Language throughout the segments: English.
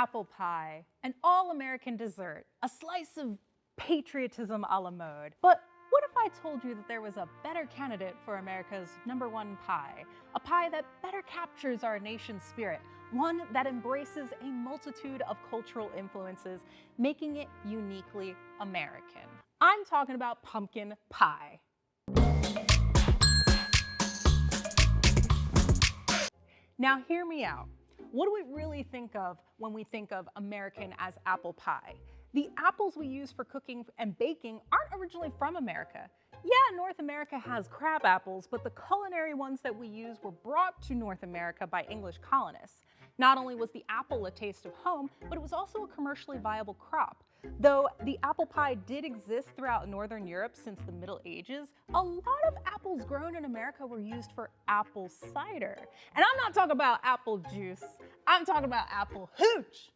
apple pie, an all-American dessert, a slice of patriotism a la mode. But what if I told you that there was a better candidate for America's #1 pie? A pie that better captures our nation's spirit, one that embraces a multitude of cultural influences, making it uniquely American. I'm talking about pumpkin pie. Now hear me out. What do we really think of when we think of American as apple pie? The apples we use for cooking and baking aren't originally from America. Yeah, North America has crab apples, but the culinary ones that we use were brought to North America by English colonists. Not only was the apple a taste of home, but it was also a commercially viable crop. Though the apple pie did exist throughout Northern Europe since the Middle Ages, a lot of apples grown in America were used for apple cider. And I'm not talking about apple juice, I'm talking about apple hooch.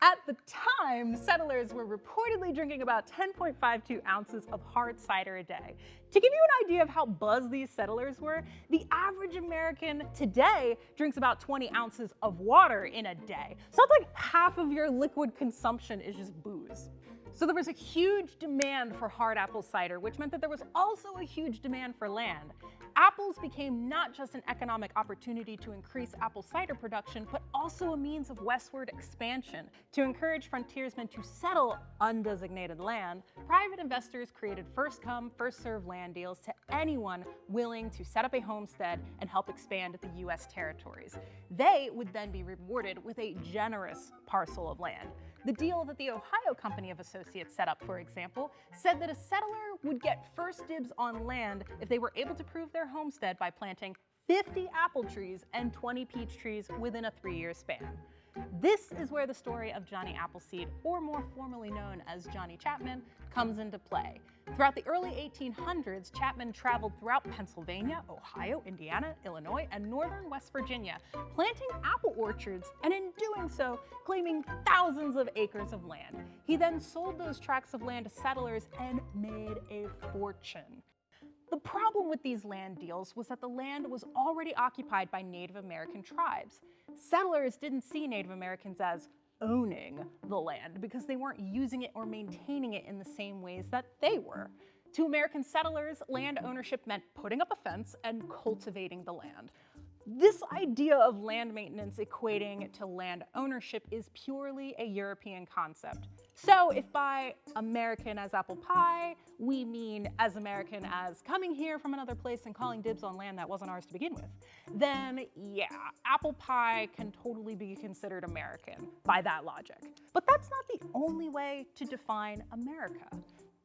At the time, settlers were reportedly drinking about 10.52 ounces of hard cider a day. To give you an idea of how buzzed these settlers were, the average American today drinks about 20 ounces of water in a day. So that's like half of your liquid consumption is just booze. So there was a huge demand for hard apple cider, which meant that there was also a huge demand for land. Apples became not just an economic opportunity to increase apple cider production, but also a means of westward expansion. To encourage frontiersmen to settle undesignated land, private investors created first-come, first-served land deals to anyone willing to set up a homestead and help expand the U.S. territories. They would then be rewarded with a generous parcel of land. The deal that the Ohio Company of Associates set up, for example, said that a settler would get first dibs on land if they were able to prove their homestead by planting 50 apple trees and 20 peach trees within a 3-year span. This is where the story of Johnny Appleseed, or more formally known as Johnny Chapman, comes into play. Throughout the early 1800s, Chapman traveled throughout Pennsylvania, Ohio, Indiana, Illinois, and northern West Virginia, planting apple orchards, and in doing so, claiming thousands of acres of land. He then sold those tracts of land to settlers and made a fortune. The problem with these land deals was that the land was already occupied by Native American tribes. Settlers didn't see Native Americans as owning the land because they weren't using it or maintaining it in the same ways that they were. To American settlers, land ownership meant putting up a fence and cultivating the land. This idea of land maintenance equating to land ownership is purely a European concept. So if by American as apple pie, we mean as American as coming here from another place and calling dibs on land that wasn't ours to begin with, then yeah, apple pie can totally be considered American by that logic. But that's not the only way to define America.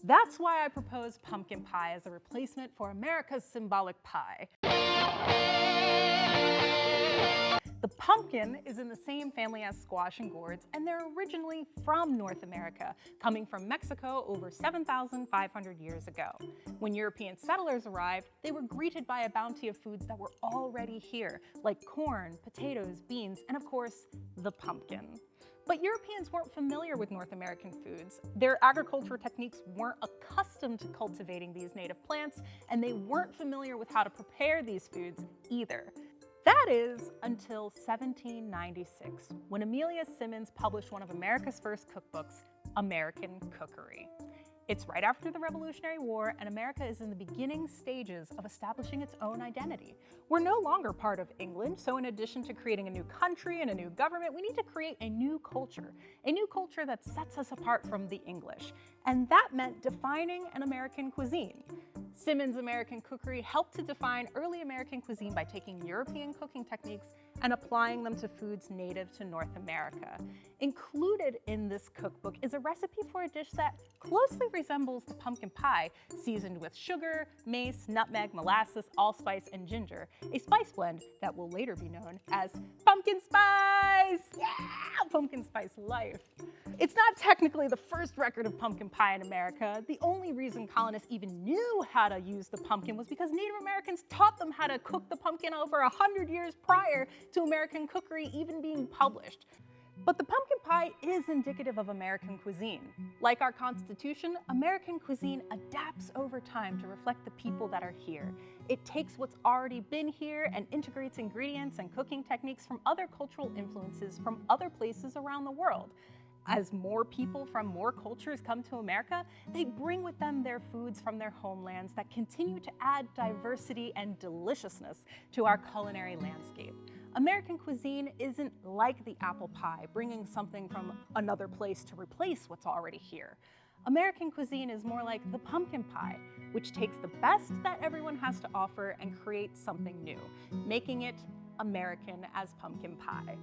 That's why I propose pumpkin pie as a replacement for America's symbolic pie. The pumpkin is in the same family as squash and gourds, and they're originally from North America, coming from Mexico over 7,500 years ago. When European settlers arrived, they were greeted by a bounty of foods that were already here, like corn, potatoes, beans, and of course, the pumpkin. But Europeans weren't familiar with North American foods. Their agricultural techniques weren't accustomed to cultivating these native plants, and they weren't familiar with how to prepare these foods either. That is until 1796, when Amelia Simmons published one of America's first cookbooks, American Cookery. It's right after the Revolutionary War, and America is in the beginning stages of establishing its own identity. We're no longer part of England, so in addition to creating a new country and a new government, we need to create a new culture that sets us apart from the English. And that meant defining an American cuisine. Simmons' American Cookery helped to define early American cuisine by taking European cooking techniques and applying them to foods native to North America. Included in this cookbook is a recipe for a dish that closely resembles the pumpkin pie, seasoned with sugar, mace, nutmeg, molasses, allspice, and ginger, a spice blend that will later be known as pumpkin spice! Yeah, pumpkin spice life. It's not technically the first record of pumpkin pie in America. The only reason colonists even knew how to use the pumpkin was because Native Americans taught them how to cook the pumpkin over 100 years prior to American Cookery even being published. But the pumpkin pie is indicative of American cuisine. Like our Constitution, American cuisine adapts over time to reflect the people that are here. It takes what's already been here and integrates ingredients and cooking techniques from other cultural influences from other places around the world. As more people from more cultures come to America, they bring with them their foods from their homelands that continue to add diversity and deliciousness to our culinary landscape. American cuisine isn't like the apple pie, bringing something from another place to replace what's already here. American cuisine is more like the pumpkin pie, which takes the best that everyone has to offer and creates something new, making it American as pumpkin pie.